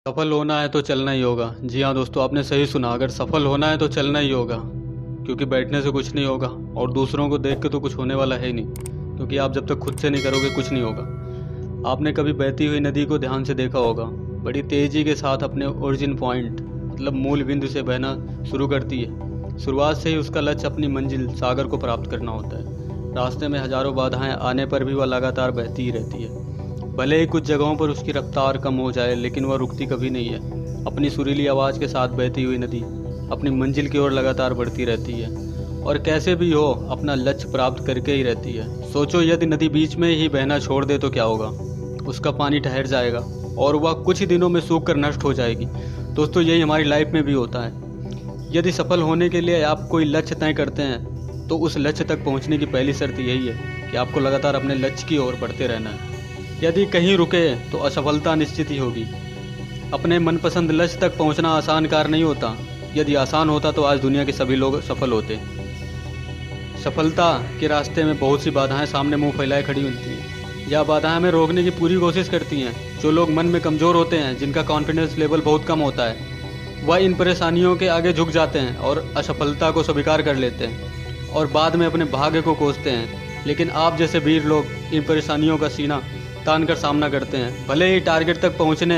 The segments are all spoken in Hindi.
सफल होना है तो चलना ही होगा। जी हाँ दोस्तों, आपने सही सुना। अगर सफल होना है तो चलना ही होगा, क्योंकि बैठने से कुछ नहीं होगा और दूसरों को देख के तो कुछ होने वाला है ही नहीं, क्योंकि आप जब तक खुद से नहीं करोगे कुछ नहीं होगा। आपने कभी बहती हुई नदी को ध्यान से देखा होगा। बड़ी तेज़ी के साथ अपने ओरिजिन पॉइंट मतलब मूल बिंदु से बहना शुरू करती है। शुरुआत से ही उसका लक्ष्य अपनी मंजिल सागर को प्राप्त करना होता है। रास्ते में हजारों बाधाएं आने पर भी वह लगातार बहती ही रहती है। भले ही कुछ जगहों पर उसकी रफ्तार कम हो जाए, लेकिन वह रुकती कभी नहीं है। अपनी सुरीली आवाज़ के साथ बहती हुई नदी अपनी मंजिल की ओर लगातार बढ़ती रहती है और कैसे भी हो अपना लक्ष्य प्राप्त करके ही रहती है। सोचो, यदि नदी बीच में ही बहना छोड़ दे तो क्या होगा। उसका पानी ठहर जाएगा और वह कुछ ही दिनों में सूख कर नष्ट हो जाएगी। दोस्तों, यही हमारी लाइफ में भी होता है। यदि सफल होने के लिए आप कोई लक्ष्य तय करते हैं तो उस लक्ष्य तक पहुंचने की पहली शर्त यही है कि आपको लगातार अपने लक्ष्य की ओर बढ़ते रहना है। यदि कहीं रुके तो असफलता निश्चित ही होगी। अपने मनपसंद लक्ष्य तक पहुंचना आसान कार्य नहीं होता। यदि आसान होता तो आज दुनिया के सभी लोग सफल होते। सफलता के रास्ते में बहुत सी बाधाएं सामने मुंह फैलाए खड़ी होती हैं। यह बाधाएं हमें रोकने की पूरी कोशिश करती हैं। जो लोग मन में कमज़ोर होते हैं, जिनका कॉन्फिडेंस लेवल बहुत कम होता है, वह इन परेशानियों के आगे झुक जाते हैं और असफलता को स्वीकार कर लेते हैं और बाद में अपने भाग्य को कोसते हैं। लेकिन आप जैसे वीर लोग इन परेशानियों का सीना तान कर सामना करते हैं। भले ही टारगेट तक पहुंचने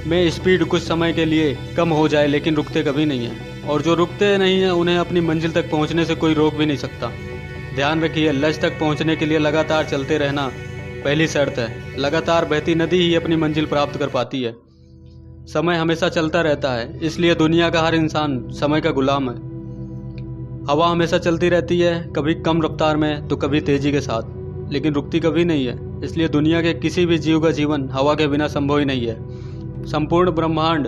में स्पीड कुछ समय के लिए कम हो जाए, लेकिन रुकते कभी नहीं हैं। और जो रुकते नहीं हैं उन्हें अपनी मंजिल तक पहुंचने से कोई रोक भी नहीं सकता। ध्यान रखिए, लक्ष्य तक पहुंचने के लिए लगातार चलते रहना पहली शर्त है। लगातार बहती नदी ही अपनी मंजिल प्राप्त कर पाती है। समय हमेशा चलता रहता है, इसलिए दुनिया का हर इंसान समय का गुलाम है। हवा हमेशा चलती रहती है, कभी कम रफ्तार में तो कभी तेजी के साथ, लेकिन रुकती कभी नहीं है। इसलिए दुनिया के किसी भी जीव का जीवन हवा के बिना संभव ही नहीं है। संपूर्ण ब्रह्मांड,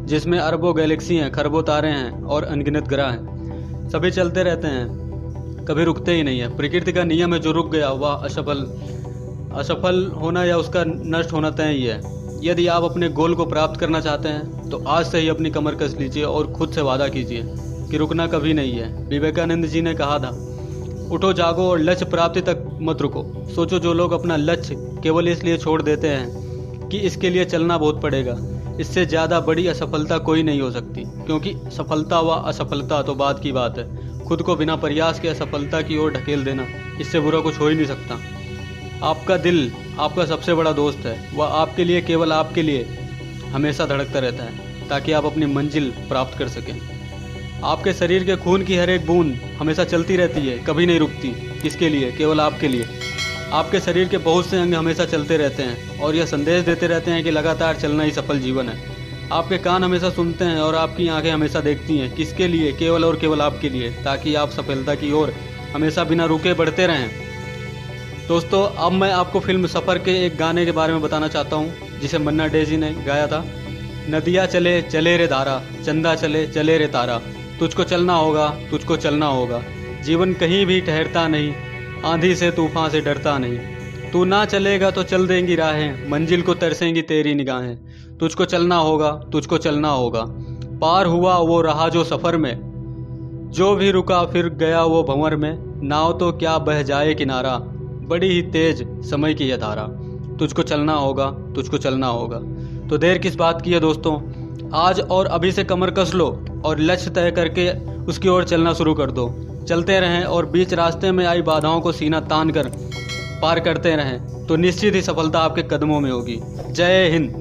जिसमें अरबों गैलेक्सी हैं, खरबों तारे हैं और अनगिनत ग्रह हैं, सभी चलते रहते हैं, कभी रुकते ही नहीं है। प्रकृति का नियम है, जो रुक गया वह असफल होना या उसका नष्ट होना तय ही है। यदि आप अपने गोल को प्राप्त करना चाहते हैं तो आज से ही अपनी कमर कस लीजिए और खुद से वादा कीजिए कि रुकना कभी नहीं है। विवेकानंद जी ने कहा था, उठो जागो और लक्ष्य प्राप्ति तक मत रुको। सोचो, जो लोग अपना लक्ष्य केवल इसलिए छोड़ देते हैं कि इसके लिए चलना बहुत पड़ेगा, इससे ज़्यादा बड़ी असफलता कोई नहीं हो सकती। क्योंकि सफलता व असफलता तो बाद की बात है, खुद को बिना प्रयास के असफलता की ओर ढकेल देना, इससे बुरा कुछ हो ही नहीं सकता। आपका दिल आपका सबसे बड़ा दोस्त है। वह आपके लिए, केवल आपके लिए हमेशा धड़कता रहता है ताकि आप अपनी मंजिल प्राप्त कर सकें। आपके शरीर के खून की हर एक बूंद हमेशा चलती रहती है, कभी नहीं रुकती। किसके लिए? केवल आपके लिए। आपके शरीर के बहुत से अंग हमेशा चलते रहते हैं और यह संदेश देते रहते हैं कि लगातार चलना ही सफल जीवन है। आपके कान हमेशा सुनते हैं और आपकी आंखें हमेशा देखती हैं। किसके लिए? केवल और केवल आपके लिए, ताकि आप सफलता की ओर हमेशा बिना रुके बढ़ते रहें। दोस्तों, अब मैं आपको फिल्म सफ़र के एक गाने के बारे में बताना चाहता हूँ, जिसे मन्ना डे जी ने गाया था। नदियाँ चले चले रे धारा, चंदा चले चले रे तारा, तुझको चलना होगा, तुझको चलना होगा। जीवन कहीं भी ठहरता नहीं, आंधी से तूफान से डरता नहीं। तू ना चलेगा तो चल देंगी राहें, मंजिल को तरसेंगी तेरी निगाहें। तुझको चलना होगा, तुझको चलना होगा। पार हुआ वो रहा जो सफ़र में, जो भी रुका फिर गया वो भंवर में। नाव तो क्या बह जाए किनारा, बड़ी ही तेज समय की यह धारा। तुझको चलना होगा, तुझको चलना होगा। तो देर किस बात की है दोस्तों, आज और अभी से कमर कस लो और लक्ष्य तय करके उसकी ओर चलना शुरू कर दो। चलते रहें और बीच रास्ते में आई बाधाओं को सीना तान कर पार करते रहें, तो निश्चित ही सफलता आपके कदमों में होगी। जय हिंद।